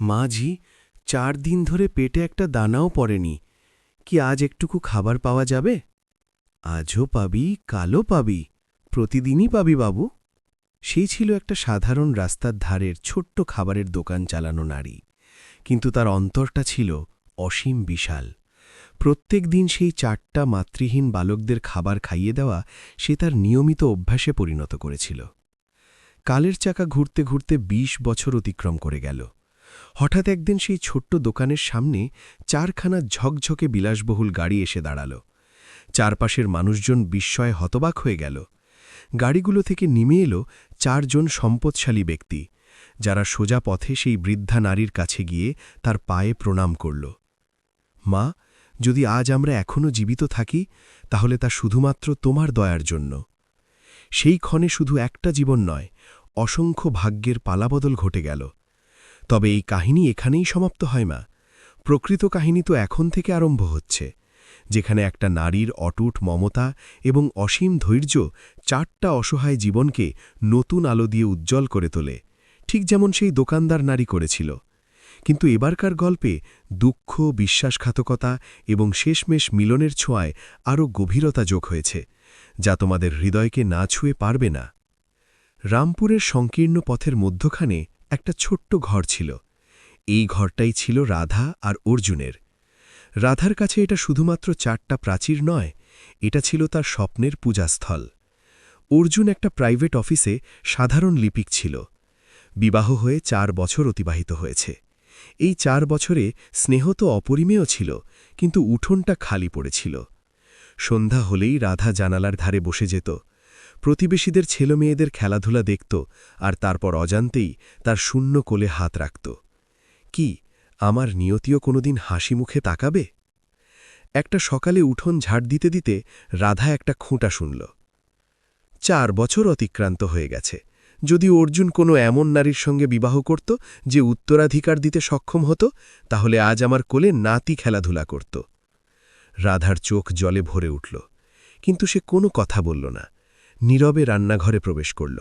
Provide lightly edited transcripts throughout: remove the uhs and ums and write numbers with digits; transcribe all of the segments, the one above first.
মাঝি 4 দিন ধরে পেটে একটা দানাও পড়েনি। কি আজ একটুকু খাবার পাওয়া যাবে? আজও পাবি, কালও পাবি, প্রতিদিনই পাবি বাবু। সেই ছিল একটা সাধারণ রাস্তার ধারের ছোট্ট খাবারের দোকান চালানো নারী, কিন্তু তার অন্তরটা ছিল অসীম বিশাল। প্রত্যেক দিন সেই 4টা মাতৃহীন বালকদের খাবার খাইয়ে দেওয়া সে তার নিয়মিত অভ্যাসে পরিণত করেছিল। কালের চাকা ঘুরতে ঘুরতে 20 বছর অতিক্রম করে গেল। হঠাৎ একদিন সেই ছোট্ট দোকানের সামনে 4খানা ঝকঝকে বিলাসবহুল গাড়ি এসে দাঁড়াল। চারপাশের মানুষজন বিস্ময়ে হতবাক হয়ে গেল। গাড়িগুলো থেকে নেমে এলো 4জন সম্পদশালী ব্যক্তি, যারা সোজা পথে সেই বৃদ্ধা নারীর কাছে গিয়ে তার পায়ে প্রণাম করল। মা, যদি আজ আমরা এখনও জীবিত থাকি, তাহলে তা শুধুমাত্র তোমার দয়ার জন্য। সেই ক্ষণে শুধু একটা জীবন নয়, অসংখ্য ভাগ্যের পালাবদল ঘটে গেল। তবে এই কাহিনী এখানেই সমাপ্ত হয় না। প্রকৃত কাহিনী তো এখন থেকে আরম্ভ হচ্ছে, যেখানে একটা নারীর অটুট মমতা এবং অসীম ধৈর্য 4টা অসহায় জীবনকে নতুন আলো দিয়ে উজ্জ্বল করে তোলে, ঠিক যেমন সেই দোকানদার নারী করেছিল। কিন্তু এবারকার গল্পে দুঃখ, বিশ্বাসঘাতকতা এবং শেষমেশ মিলনের ছোঁয়ায় আরও গভীরতা যোগ হয়েছে, যা তোমাদের হৃদয়কে না ছুঁয়ে পারবে না। রামপুরের সংকীর্ণ পথের মধ্যখানে একটা ছোট্ট ঘর ছিল। এই ঘরটাই ছিল রাধা আর অর্জুনের। রাধার কাছে এটা শুধুমাত্র 4টা প্রাচীর নয়, এটা ছিল তার স্বপ্নের পূজাস্থল। অর্জুন একটা প্রাইভেট অফিসে সাধারণ লিপিক ছিল। বিবাহ হয়ে 4 বছর অতিবাহিত হয়েছে। এই 4 বছরে স্নেহ তো অপরিমেয় ছিল, কিন্তু উঠোনটা খালি পড়েছিল। সন্ধ্যা হলেই রাধা জানালার ধারে বসে যেত, প্রতিবেশীদের ছেলেমেয়েদের খেলাধুলা দেখত, আর তারপর অজান্তেই তার শূন্য কোলে হাত রাখত। কি আমার নিয়তিও কোনোদিন হাসি মুখে তাকাবে? একটা সকালে উঠোন ঝাড় দিতে দিতে রাধা একটা খুঁটা শুনল। 4 বছর অতিক্রান্ত হয়ে গেছে। যদি অর্জুন কোনো এমন নারীর সঙ্গে বিবাহ করত যে উত্তরাধিকার দিতে সক্ষম হতো, তাহলে আজ আমার কোলে নাতি খেলাধুলা করত। রাধার চোখ জলে ভরে উঠল, কিন্তু সে কোনো কথা বলল না। নীরবে রান্নাঘরে প্রবেশ করল।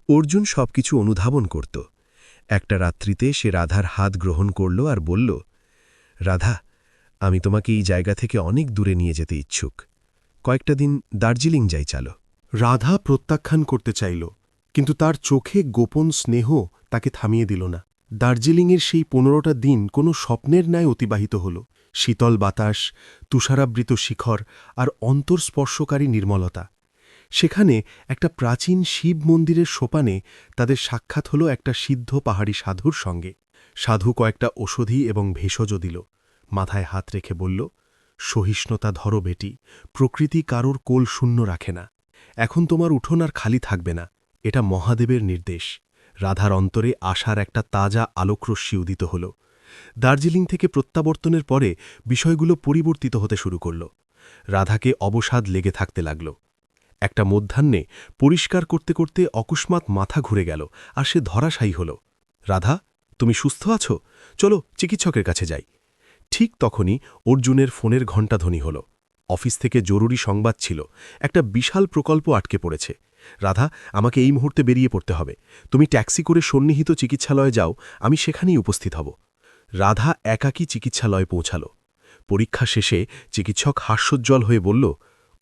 অর্জুন সবকিছু অনুধাবন করত। একটা রাত্রিতে সে রাধার হাত গ্রহণ করল আর বলল, রাধা, আমি তোমাকে এই জায়গা থেকে অনেক দূরে নিয়ে যেতে ইচ্ছুক। কয়েকটা দিন দার্জিলিং যাই চলো। রাধা প্রত্যাখ্যান করতে চাইল, কিন্তু তার চোখে গোপন স্নেহ তাকে থামিয়ে দিল না। দার্জিলিংয়ের সেই 15টা দিন কোনো স্বপ্নের ন্যায় অতিবাহিত হল। শীতল বাতাস, তুষারাবৃত শিখর আর অন্তর্স্পর্শকারী নির্মলতা। সেখানে একটা প্রাচীন শিব মন্দিরের সোপানে তাদের সাক্ষাৎ হল একটা সিদ্ধ পাহাড়ি সাধুর সঙ্গে। সাধু কয়েকটা ওষুধি এবং ভেষজ দিল। মাথায় হাত রেখে বলল, সহিষ্ণুতা ধরো বেটি, প্রকৃতি কারোর কোল শূন্য রাখে না। এখন তোমার উঠোন আর খালি থাকবে না, এটা মহাদেবের নির্দেশ। রাধার অন্তরে আশার একটা তাজা আলোকরশ্মি উদিত হল। দার্জিলিং থেকে প্রত্যাবর্তনের পরে বিষয়গুলো পরিবর্তিত হতে শুরু করল। রাধাকে অবসাদ লেগে থাকতে লাগল। একটা মধ্যাহ্নে পরিষ্কার করতে করতে অকস্মাৎ মাথা ঘুরে গেল আর সে ধরাশায়ী হল। রাধা, তুমি সুস্থ আছো? চলো চিকিৎসকের কাছে যাই। ঠিক তখনই অর্জুনের ফোনের ঘণ্টাধ্বনি হল। অফিস থেকে জরুরি সংবাদ ছিল, একটা বিশাল প্রকল্প আটকে পড়েছে। রাধা, আমাকে এই মুহূর্তে বেরিয়ে পড়তে হবে। তুমি ট্যাক্সি করে সন্নিহিত চিকিৎসালয়ে যাও, আমি সেখানেই উপস্থিত হব। রাধা একাকী চিকিৎসালয়ে পৌঁছাল। পরীক্ষা শেষে চিকিৎসক হাস্যোজ্জ্বল হয়ে বলল,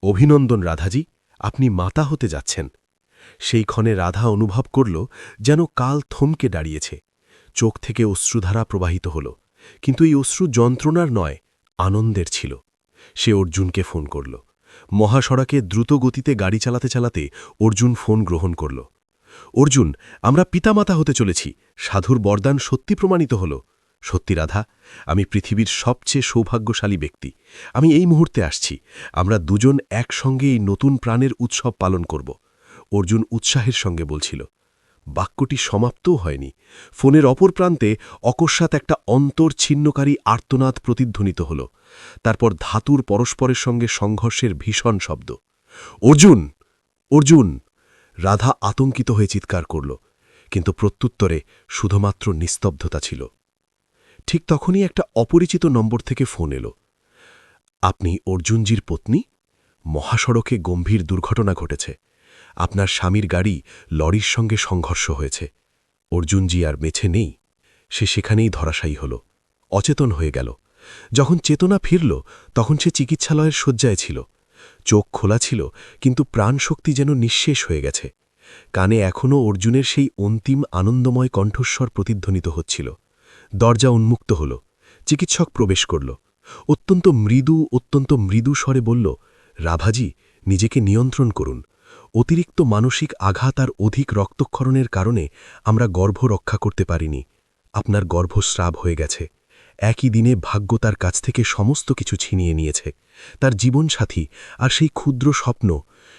অভিনন্দন রাধাজি, আপনি মাতা হতে যাচ্ছেন। সেই ক্ষণে রাধা অনুভব করল যেন কাল থমকে দাঁড়িয়েছে। চোখ থেকে অশ্রুধারা প্রবাহিত হল, কিন্তু এই অশ্রু যন্ত্রণার নয়, আনন্দের ছিল। সে অর্জুনকে ফোন করল। মহাসড়কে দ্রুত গতিতে গাড়ি চালাতে চালাতে অর্জুন ফোন গ্রহণ করল। অর্জুন, আমরা পিতামাতা হতে চলেছি, সাধুর বরদান সত্যি প্রমাণিত হল। সত্যি রাধা, আমি পৃথিবীর সবচেয়ে সৌভাগ্যশালী ব্যক্তি। আমি এই মুহূর্তে আসছি, আমরা দুজন একসঙ্গে এই নতুন প্রাণের উৎসব পালন করব। অর্জুন উৎসাহের সঙ্গে বলছিল। বাক্যটি সমাপ্তও হয়নি। ফোনের অপর প্রান্তে অকস্মাৎ একটা অন্তর্ছিন্নকারী আর্তনাদ প্রতিধ্বনিত হল। তারপর ধাতুর পরস্পরের সঙ্গে সংঘর্ষের ভীষণ শব্দ। অর্জুন! অর্জুন! রাধা আতঙ্কিত হয়ে চিৎকার করল, কিন্তু প্রত্যুত্তরে শুধুমাত্র নিস্তব্ধতা ছিল। ঠিক তখনই একটা অপরিচিত নম্বর থেকে ফোন এলো। আপনি অর্জুনজির পত্নী? মহাসড়কে গম্ভীর দুর্ঘটনা ঘটেছে। আপনার স্বামীর গাড়ি লরির সঙ্গে সংঘর্ষ হয়েছে। অর্জুনজি আর বেঁচে নেই। সে সেখানেই ধরাশায়ী হল, অচেতন হয়ে গেল। যখন চেতনা ফিরল তখন সে চিকিৎসালয়ের শয্যায় ছিল। চোখ খোলা ছিল, কিন্তু প্রাণশক্তি যেন নিঃশেষ হয়ে গেছে। কানে এখনও অর্জুনের সেই অন্তিম আনন্দময় কণ্ঠস্বর প্রতিধ্বনিত হচ্ছিল। দরজা উন্মুক্ত হল। চিকিৎসক প্রবেশ করল। অত্যন্ত মৃদু স্বরে বলল, রাভাজি, নিজেকে নিয়ন্ত্রণ করুন। অতিরিক্ত মানসিক আঘাত আর অধিক রক্তক্ষরণের কারণে আমরা গর্ভ রক্ষা করতে পারিনি। আপনার গর্ভস্রাব হয়ে গেছে। একই দিনে ভাগ্য তার কাছ থেকে সমস্ত কিছু ছিনিয়ে নিয়েছে, তার জীবনসাথী আর সেই ক্ষুদ্র স্বপ্ন।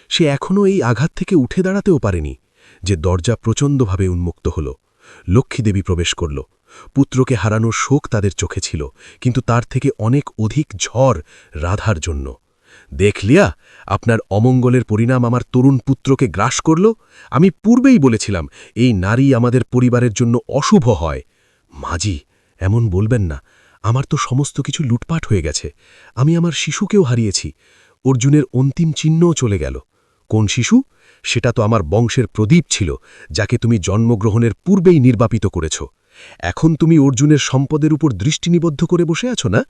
সে এখনও এই আঘাত থেকে উঠে দাঁড়াতেও পারেনি। যে দরজা প্রচণ্ডভাবে উন্মুক্ত হল। লক্ষ্মীদেবী প্রবেশ করল। পুত্রকে হারানোর শোক তাদের চোখে ছিল, কিন্তু তার থেকে অনেক অধিক ঝড় রাধার জন্য। দেখলিয়া, আপনার অমঙ্গলের পরিণাম আমার তরুণ পুত্রকে গ্রাস করল। আমি পূর্বেই বলেছিলাম, এই নারী আমাদের পরিবারের জন্য অশুভ হয়। মাজি, এমন বলবেন না। আমার তো সমস্ত কিছু লুটপাট হয়ে গেছে। আমি আমার শিশুকেও হারিয়েছি। অর্জুনের অন্তিম চিহ্নও চলে গেল। কোন শিশু? সেটা তো আমার বংশের প্রদীপ ছিল, যাকে তুমি জন্মগ্রহণের পূর্বেই নির্বাপিত করেছ। এখন তুমি অর্জুনের সম্পদের উপর দৃষ্টি নিবদ্ধ করে বসে আছো না?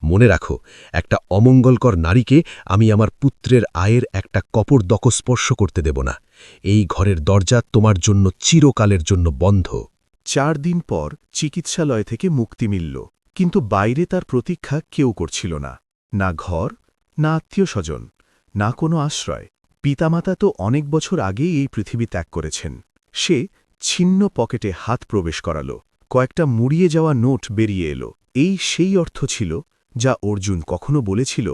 মনে রাখো, একটা অমঙ্গলকর নারীকে আমি আমার পুত্রের আয়ের একটা কপর্দক স্পর্শ করতে দেব না। এই ঘরের দরজা তোমার জন্য চিরকালের জন্য বন্ধ। 4 দিন পর চিকিৎসালয় থেকে মুক্তি মিলল, কিন্তু বাইরে তার প্রতীক্ষা কেউ করছিল না। না ঘর, না আত্মীয়স্বজন, না কোনো আশ্রয়। পিতামাতা তো অনেক বছর আগেই এই পৃথিবী ত্যাগ করেছেন। সে ছিন্ন পকেটে হাত প্রবেশ করাল। কয়েকটা মুড়িয়ে যাওয়া নোট বেরিয়ে এলো। এই সেই অর্থ ছিল যা অর্জুন কখনো বলেছিল,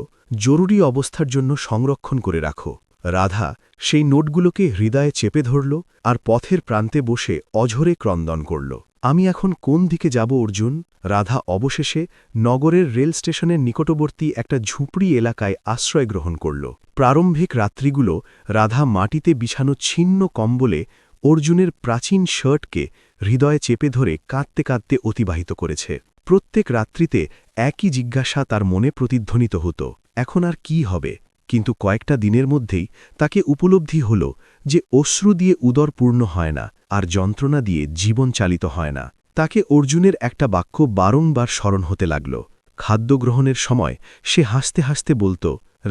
জরুরি অবস্থার জন্য সংরক্ষণ করে রাখো। রাধা সেই নোটগুলোকে হৃদয়ে চেপে ধরল আর পথের প্রান্তে বসে অঝরে ক্রন্দন করল। আমি এখন কোন দিকে যাব অর্জুন? রাধা অবশেষে নগরের রেল স্টেশনের নিকটবর্তী একটা ঝুপড়ি এলাকায় আশ্রয় গ্রহণ করল। প্রারম্ভিক রাত্রিগুলো রাধা মাটিতে বিছানো ছিন্ন কম্বলে অর্জুনের প্রাচীন শার্টকে হৃদয়ে চেপে ধরে কাঁদতে কাঁদতে অতিবাহিত করেছে। প্রত্যেক রাত্রিতে একই জিজ্ঞাসা তার মনে প্রতিধ্বনিত হতো, এখন আর কি হবে? কিন্তু কয়েকটা দিনের মধ্যেই তাকে উপলব্ধি হল যে অশ্রু দিয়ে উদর পূর্ণ হয় না, আর যন্ত্রণা দিয়ে জীবন চালিত হয় না। তাকে অর্জুনের একটা বাক্য বারংবার স্মরণ হতে লাগল। খাদ্য গ্রহণের সময় সে হাসতে হাসতে বলত,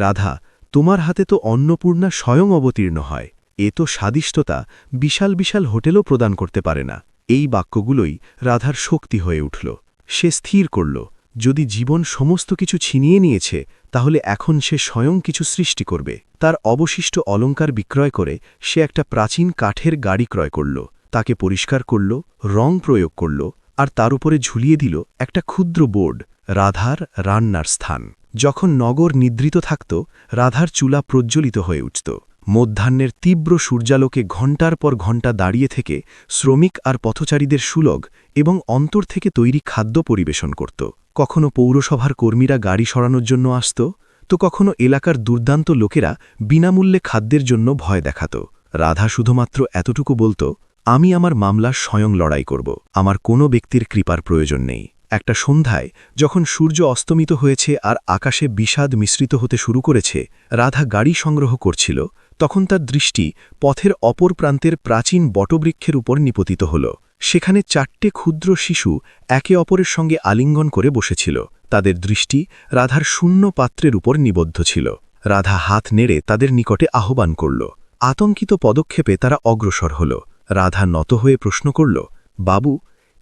রাধা, তোমার হাতে তো অন্নপূর্ণা স্বয়ং অবতীর্ণ হয়। এ তো স্বাদিষ্টতা বিশাল বিশাল হোটেলও প্রদান করতে পারে না। এই বাক্যগুলোই রাধার শক্তি হয়ে উঠল। সে স্থির করল, যদি জীবন সমস্ত কিছু ছিনিয়ে নিয়েছে, তাহলে এখন সে স্বয়ং কিছু সৃষ্টি করবে। তার অবশিষ্ট অলংকার বিক্রয় করে সে একটা প্রাচীন কাঠের গাড়ি ক্রয় করল, তাকে পরিষ্কার করল, রং প্রয়োগ করল, আর তার উপরে ঝুলিয়ে দিল একটা ক্ষুদ্র বোর্ড, রাধার রান্নার স্থান। যখন নগর নিদ্রিত থাকত, রাধার চুলা প্রজ্বলিত হয়ে উঠত। মধ্যাহ্নের তীব্র সূর্যালোকে ঘণ্টার পর ঘণ্টা দাঁড়িয়ে থেকে শ্রমিক আর পথচারীদের সুলগ এবং অন্তর থেকে তৈরি খাদ্য পরিবেশন করত। কখনো পৌরসভার কর্মীরা গাড়ি সরানোর জন্য আসত, তো কখনো এলাকার দুর্দান্ত লোকেরা বিনামূল্যে খাদ্যের জন্য ভয় দেখাত। রাধা শুধুমাত্র এতটুকু বলত, আমি আমার মামলার স্বয়ং লড়াই করব, আমার কোনো ব্যক্তির কৃপার প্রয়োজন নেই। একটা সন্ধ্যায় যখন সূর্য অস্তমিত হয়েছে আর আকাশে বিষাদ মিশ্রিত হতে শুরু করেছে, রাধা গাড়ি সংগ্রহ করছিল, তখন তার দৃষ্টি পথের অপর প্রান্তের প্রাচীন বটবৃক্ষের উপর নিপতিত হল। সেখানে 4টে ক্ষুদ্র শিশু একে অপরের সঙ্গে আলিঙ্গন করে বসেছিল। তাদের দৃষ্টি রাধার শূন্য পাত্রের উপর নিবদ্ধ ছিল। রাধা হাত নেড়ে তাদের নিকটে আহ্বান করল। আতঙ্কিত পদক্ষেপে তারা অগ্রসর হল। রাধা নত হয়ে প্রশ্ন করল, বাবু,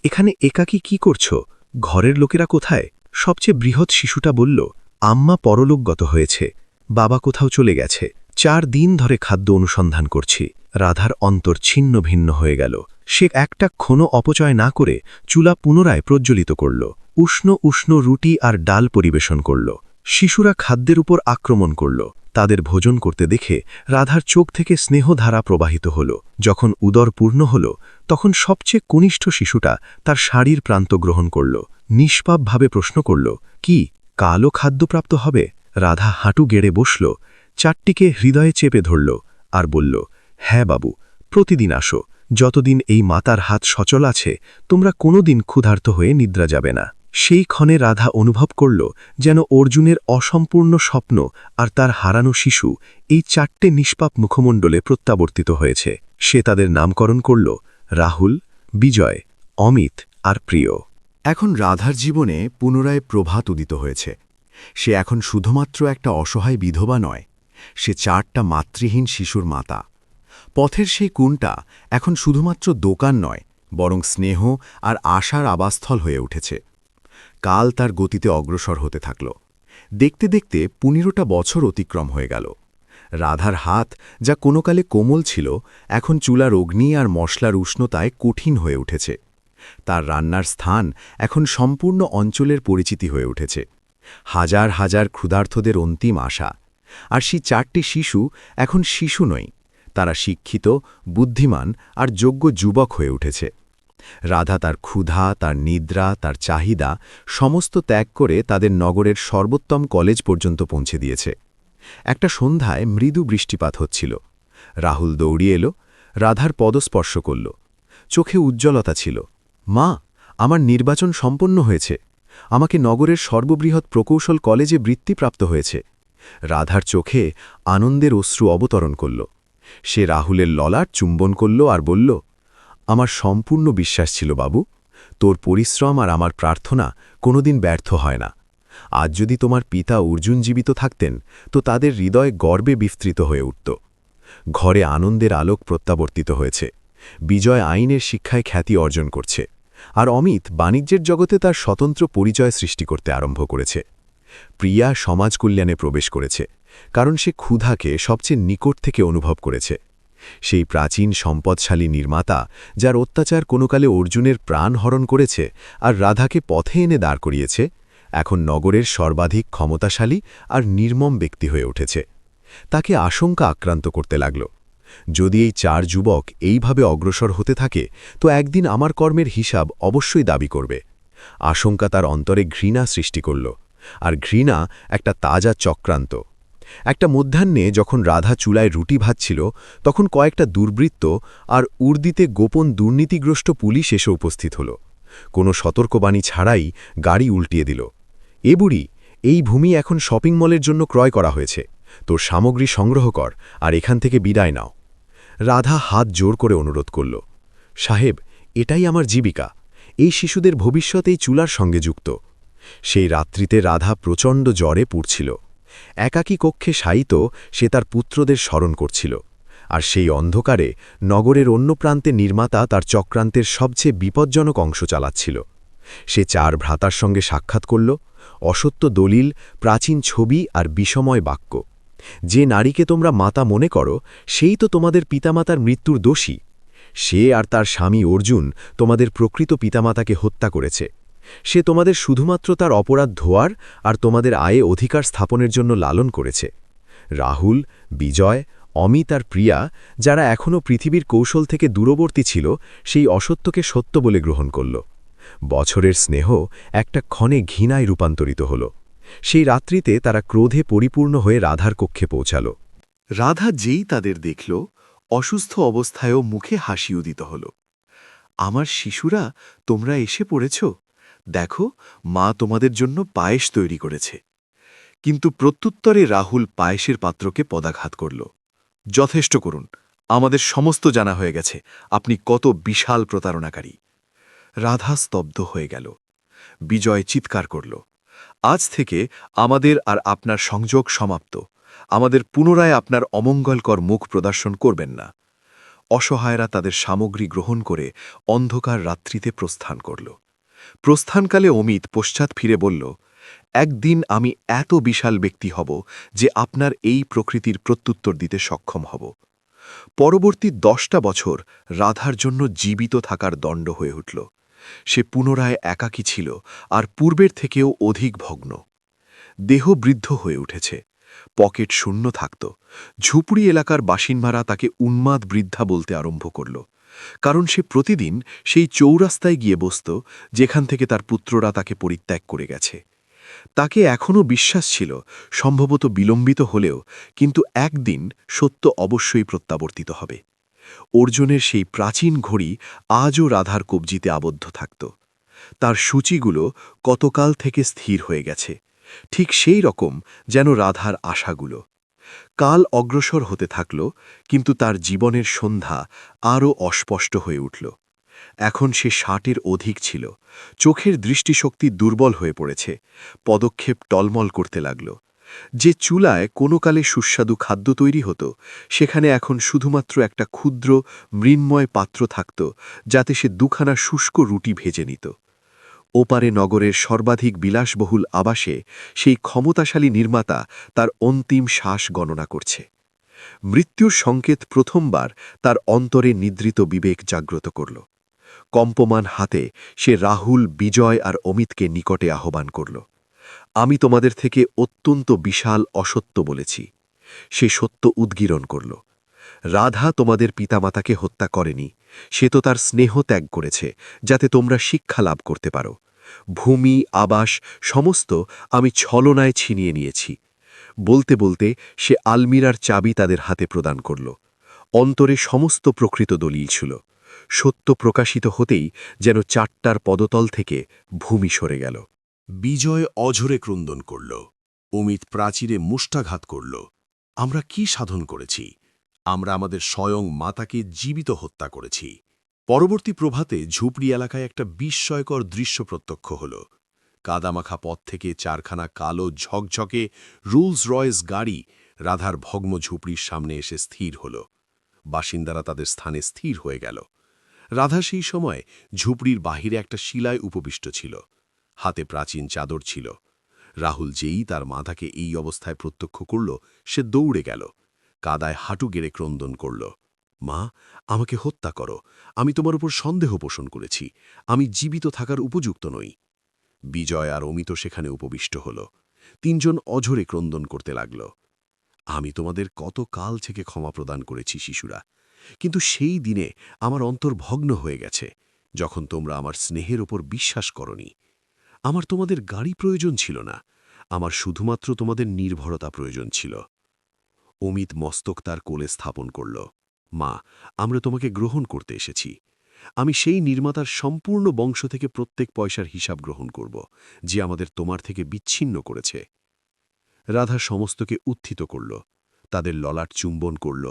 এখানে একাকী কি করছ? ঘরের লোকেরা কোথায়? সবচেয়ে বৃহৎ শিশুটা বলল, আম্মা পরলোকগত হয়েছে, বাবা কোথাও চলে গেছে। 4 দিন ধরে খাদ্য অনুসন্ধান করছি। রাধার অন্তর ছিন্ন ভিন্ন হয়ে গেল। সে একটা ক্ষণ অপচয় না করে চুলা পুনরায় প্রজ্বলিত করল। উষ্ণ উষ্ণ রুটি আর ডাল পরিবেশন করল। শিশুরা খাদ্যের উপর আক্রমণ করল। তাদের ভোজন করতে দেখে রাধার চোখ থেকে স্নেহধারা প্রবাহিত হল। যখন উদর পূর্ণ হল, তখন সবচেয়ে কনিষ্ঠ শিশুটা তার শাড়ির প্রান্ত গ্রহণ করল। নিষ্পাপভাবে প্রশ্ন করল, কি কালও খাদ্যপ্রাপ্ত হবে? রাধা হাঁটু গেড়ে বসল, 4টিকে হৃদয়ে চেপে ধরল আর বলল, হ্যাঁ বাবু, প্রতিদিন আসো। যতদিন এই মাতার হাত সচল আছে, তোমরা কোনোদিন ক্ষুধার্ত হয়ে নিদ্রা যাবে না। সেই ক্ষণে রাধা অনুভব করল যেন অর্জুনের অসম্পূর্ণ স্বপ্ন আর তার হারানো শিশু এই 4টে নিষ্পাপ মুখমণ্ডলে প্রত্যাবর্তিত হয়েছে। সে তাদের নামকরণ করল রাহুল, বিজয়, অমিত আর প্রিয়। এখন রাধার জীবনে পুনরায় প্রভাত উদিত হয়েছে। সে এখন শুধুমাত্র একটা অসহায় বিধবা নয়, সে 4টা মাতৃহীন শিশুর মাতা। পথের সেই কুনটা এখন শুধুমাত্র দোকান নয়, বরং স্নেহ আর আশার আবাসস্থল হয়ে উঠেছে। কাল তার গতিতে অগ্রসর হতে থাকল। দেখতে দেখতে 15টা বছর অতিক্রম হয়ে গেল। রাধার হাত, যা কোনোকালে কোমল ছিল, এখন চুলার অগ্নি আর মশলার উষ্ণতায় কঠিন হয়ে উঠেছে। তার রান্নার স্থান এখন সম্পূর্ণ অঞ্চলের পরিচিতি হয়ে উঠেছে। হাজার হাজার ক্ষুধার্তদের অন্তিম আশা। আর সেই 4টি শিশু এখন শিশু নয়, তারা শিক্ষিত, বুদ্ধিমান আর যোগ্য যুবক হয়ে উঠেছে। রাধা তার ক্ষুধা, তার নিদ্রা, তার চাহিদা সমস্ত ত্যাগ করে তাদের নগরের সর্বোত্তম কলেজ পর্যন্ত পৌঁছে দিয়েছে। একটা সন্ধ্যায় মৃদু বৃষ্টিপাত হচ্ছিল। রাহুল দৌড়িয়ে এলো, রাধার পদস্পর্শ করল। চোখে উজ্জ্বলতা ছিল। মা, আমার নির্বাচন সম্পন্ন হয়েছে। আমাকে নগরের সর্ববৃহৎ প্রকৌশল কলেজে বৃত্তিপ্রাপ্ত হয়েছে। রাধার চোখে আনন্দের অশ্রু অবতরণ করল। সে রাহুলের ললাট চুম্বন করল আর বলল, আমার সম্পূর্ণ বিশ্বাস ছিল বাবু, তোর পরিশ্রম আর আমার প্রার্থনা কোনোদিন ব্যর্থ হয় না। আজ যদি তোমার পিতা অর্জুন জীবিত থাকতেন, তো তাদের হৃদয় গর্বে বিস্তৃত হয়ে উঠত। ঘরে আনন্দের আলোক প্রত্যাবর্তিত হয়েছে। বিজয় আইনের শিক্ষায় খ্যাতি অর্জন করছে, আর অমিত বাণিজ্যের জগতে তার স্বতন্ত্র পরিচয় সৃষ্টি করতে আরম্ভ করেছে। প্রিয়া সমাজ কল্যাণে প্রবেশ করেছে, কারণ সে ক্ষুধাকে সবচেয়ে নিকট থেকে অনুভব করেছে। সেই প্রাচীন সম্পদশালী নির্মাতা, যার অত্যাচার কোনোকালে অর্জুনের প্রাণ হরণ করেছে আর রাধাকে পথে এনে দাঁড় করিয়েছে, এখন নগরের সর্বাধিক ক্ষমতাশালী আর নির্মম ব্যক্তি হয়ে উঠেছে। তাকে আশঙ্কা আক্রান্ত করতে লাগল। যদি এই 4 যুবক এইভাবে অগ্রসর হতে থাকে, তো একদিন আমার কর্মের হিসাব অবশ্যই দাবি করবে। আশঙ্কা তার অন্তরে ঘৃণা সৃষ্টি করল, আর ঘৃণা একটা তাজা চক্রান্ত। একটা মধ্যাহ্নে যখন রাধা চুলায় রুটি ভাজছিল, তখন কয়েকটা দুর্বৃত্ত আর উর্দিতে গোপন দুর্নীতিগ্রস্ত পুলিশ এসে উপস্থিত হল। কোনো সতর্কবাণী ছাড়াই গাড়ি উল্টিয়ে দিল। এ বুড়ি, এই ভূমি এখন শপিং মলের জন্য ক্রয় করা হয়েছে। তোর সামগ্রী সংগ্রহ কর আর এখান থেকে বিদায় নাও। রাধা হাত জোর করে অনুরোধ করল, সাহেব, এটাই আমার জীবিকা। এই শিশুদের ভবিষ্যৎ এই চুলার সঙ্গে যুক্ত। সেই রাত্রিতে রাধা প্রচণ্ড জ্বরে পুড়ছিল। একাকী কক্ষে শায়িত সে তার পুত্রদের স্মরণ করছিল। আর সেই অন্ধকারে নগরের অন্য প্রান্তে নির্মাতা তার চক্রান্তের সবচেয়ে বিপজ্জনক অংশ চালাচ্ছিল। সে 4 ভ্রাতার সঙ্গে সাক্ষাৎ করল। অসত্য দলিল, প্রাচীন ছবি আর বিষময় বাক্য। যে নারীকে তোমরা মাতা মনে করো, সেই তো তোমাদের পিতামাতার মৃত্যুর দোষী। সে আর তার স্বামী অর্জুন তোমাদের প্রকৃত পিতামাতাকে হত্যা করেছে। সে তোমাদের শুধুমাত্র তার অপরাধ ধোয়ার আর তোমাদের আয়ে অধিকার স্থাপনের জন্য লালন করেছে। রাহুল, বিজয়, অমিত আর প্রিয়া, যারা এখনও পৃথিবীর কৌশল থেকে দূরবর্তী ছিল, সেই অসত্যকে সত্য বলে গ্রহণ করল। বছরের স্নেহ একটা ক্ষণে ঘৃণায় রূপান্তরিত হল। সেই রাত্রিতে তারা ক্রোধে পরিপূর্ণ হয়ে রাধার কক্ষে পৌঁছাল। রাধা যেই তাদের দেখল, অসুস্থ অবস্থায়ও মুখে হাসি উদিত হল। আমার শিশুরা, তোমরা এসে পড়েছ। দেখো, মা তোমাদের জন্য পায়েস তৈরি করেছে। কিন্তু প্রত্যুত্তরে রাহুল পায়েসের পাত্রকে পদাঘাত করল। যথেষ্ট করুন, আমাদের সমস্ত জানা হয়ে গেছে আপনি কত বিশাল প্রতারণাকারী। রাধা স্তব্ধ হয়ে গেল। বিজয় চিৎকার করল, আজ থেকে আমাদের আর আপনার সংযোগ সমাপ্ত। আমাদের পুনরায় আপনার অমঙ্গলকর মুখ প্রদর্শন করবেন না। অসহায়রা তাদের সামগ্রী গ্রহণ করে অন্ধকার রাত্রিতে প্রস্থান করল। প্রস্থানকালে অমিত পশ্চাৎ ফিরে বলল, একদিন আমি এত বিশাল ব্যক্তি হব যে আপনার এই প্রকৃতির প্রত্যুত্তর দিতে সক্ষম হব। পরবর্তী 10টা বছর রাধার জন্য জীবিত থাকার দণ্ড হয়ে উঠল। সে পুনরায় একাকী ছিল, আর পূর্বের থেকেও অধিক ভগ্ন। দেহ বৃদ্ধ হয়ে উঠেছে, পকেট শূন্য থাকত। ঝুপড়ি এলাকার বাসিন্দারা তাকে উন্মাদ বৃদ্ধা বলতে আরম্ভ করল, কারণ সে প্রতিদিন সেই চৌরাস্তায় গিয়ে বসত যেখান থেকে তার পুত্ররা তাকে পরিত্যাগ করে গেছে। তাকে এখনও বিশ্বাস ছিল, সম্ভবত বিলম্বিত হলেও, কিন্তু একদিন সত্য অবশ্যই প্রত্যাবর্তিত হবে। অর্জুনের সেই প্রাচীন ঘড়ি আজও রাধার কবজিতে আবদ্ধ থাকত। তার সূচিগুলো কতকাল থেকে স্থির হয়ে গেছে, ঠিক সেই রকম যেন রাধার আশাগুলো। কাল অগ্রসর হতে থাকল, কিন্তু তার জীবনের সন্ধ্যা আরও অস্পষ্ট হয়ে উঠল। এখন সে ৬০-এর অধিক ছিল। চোখের দৃষ্টিশক্তি দুর্বল হয়ে পড়েছে। পদক্ষেপ টলমল করতে লাগল। যে চুলায় কোনো কালে সুস্বাদু খাদ্য তৈরি হতো, সেখানে এখন শুধুমাত্র একটা ক্ষুদ্র মৃন্ময় পাত্র থাকত, যাতে সে দুখানা শুষ্ক রুটি ভেজে নিত। ওপারে নগরের সর্বাধিক বিলাসবহুল আবাসে সেই ক্ষমতাশালী নির্মাতা তার অন্তিম শ্বাস গণনা করছে। মৃত্যুর সংকেত প্রথমবার তার অন্তরে নিদ্রিত বিবেক জাগ্রত করল। কম্পমান হাতে সে রাহুল, বিজয় আর অমিতকে নিকটে আহ্বান করল। আমি তোমাদের থেকে অত্যন্ত বিশাল অসত্য বলেছি। সে সত্য উদ্গীরণ করল। রাধা তোমাদের পিতামাতাকে হত্যা করেনি, সে তো তার স্নেহ ত্যাগ করেছে, যাতে তোমরা শিক্ষা লাভ করতে পারো। ভূমি, আবাস সমস্ত আমি ছলনায় ছিনিয়ে নিয়েছি। বলতে বলতে সে আলমিরার চাবি তাদের হাতে প্রদান করল। অন্তরে সমস্ত প্রকৃত দলিল ছিল। সত্য প্রকাশিত হতেই যেন ৪টার পদতল থেকে ভূমি সরে গেল। বিজয় অঝরে ক্রন্দন করল। অমিত প্রাচীরে মুষ্টাঘাত করল। আমরা কি সাধন করেছি? আমরা আমাদের স্বয়ং মাতাকে জীবিত হত্যা করেছি। পরবর্তী প্রভাতে ঝুপড়ি এলাকায় একটা বিস্ময়কর দৃশ্য প্রত্যক্ষ হল। কাদামাখা পথ থেকে ৪খানা কালো ঝকঝকে রুলস রয়েস গাড়ি রাধার ভগ্ন ঝুপড়ির সামনে এসে স্থির হল। বাসিন্দারা তাদের স্থানে স্থির হয়ে গেল। রাধা সেই সময় ঝুপড়ির বাহিরে একটা শিলায় উপবিষ্ট ছিল। হাতে প্রাচীন চাদর ছিল। রাহুল যেই তার মাতাকে এই অবস্থায় প্রত্যক্ষ করল, সে দৌড়ে গেল। কাদায় হাঁটু গেড়ে ক্রন্দন করল। মা, আমাকে হত্যা করো। আমি তোমার উপর সন্দেহ পোষণ করেছি। আমি জীবিত থাকার উপযুক্ত নই। বিজয় আর অমিত সেখানে উপবিষ্ট হল। ৩জন অঝরে ক্রন্দন করতে লাগল। আমি তোমাদের কত কাল থেকে ক্ষমা প্রদান করেছি শিশুরা, কিন্তু সেই দিনে আমার অন্তর ভগ্ন হয়ে গেছে, যখন তোমরা আমার স্নেহের ওপর বিশ্বাস করনি। আমার তোমাদের গাড়ি প্রয়োজন ছিল না, আমার শুধুমাত্র তোমাদের নির্ভরতা প্রয়োজন ছিল। অমিত মস্তক তার কোলে স্থাপন করল। মা, আমরা তোমাকে গ্রহণ করতে এসেছি। আমি সেই নির্মাতার সম্পূর্ণ বংশ থেকে প্রত্যেক পয়সার হিসাব গ্রহণ করব, যে আমাদের তোমার থেকে বিচ্ছিন্ন করেছে। রাধা সমস্তকে উত্থিত করল, তাদের ললাট চুম্বন করল,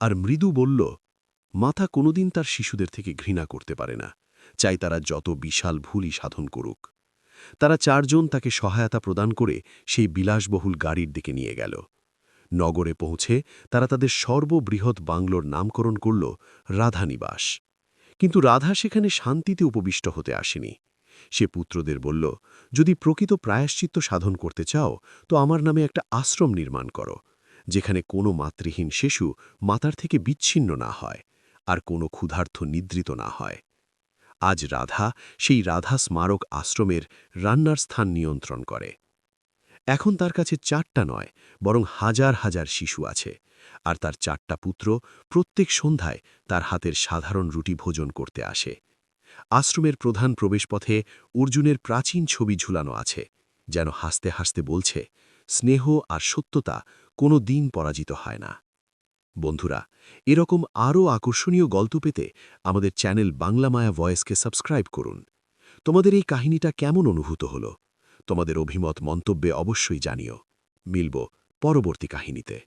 আর মৃদু বলল, মাতা কোনোদিন তার শিশুদের থেকে ঘৃণা করতে পারে না, চাই তারা যত বিশাল ভুলই সাধন করুক। তারা ৪জন তাকে সহায়তা প্রদান করে সেই বিলাসবহুল গাড়ির দিকে নিয়ে গেল। নগরে পৌঁছে তারা তাদের সর্ববৃহৎ বাংলোর নামকরণ করল রাধানিবাস। কিন্তু রাধা সেখানে শান্তিতে উপবিষ্ট হতে আসেনি। সে পুত্রদের বলল, যদি প্রকৃত প্রায়শ্চিত্ত সাধন করতে চাও, তো আমার নামে একটা আশ্রম নির্মাণ করো, যেখানে কোনো মাতৃহীন শিশু মাতার থেকে বিচ্ছিন্ন না হয়, আর কোনো ক্ষুধার্থ নিদ্রিত না হয়। আজ রাধা সেই রাধা স্মারক আশ্রমের রান্নার স্থান নিয়ন্ত্রণ করে। এখন তার কাছে ৪টা নয়, বরং হাজার হাজার শিশু আছে, আর তার ৪টা পুত্র প্রত্যেক সন্ধ্যায় তার হাতের সাধারণ রুটি ভোজন করতে আসে। আশ্রমের প্রধান প্রবেশপথে অর্জুনের প্রাচীন ছবি ঝুলানো আছে, যেন হাসতে হাসতে বলছে, স্নেহ আর সত্যতা কোনো দিন পরাজিত হয় না। বন্ধুরা, এরকম আরও আকর্ষণীয় গল্প পেতে আমাদের চ্যানেল বাংলা মায়া ভয়েসকে সাবস্ক্রাইব করুন। তোমাদের এই কাহিনীটা কেমন অনুভূত হলো? তোমাদের অভিমত মন্তব্যে অবশ্যই জানিও। মিলব পরবর্তী কাহিনীতে।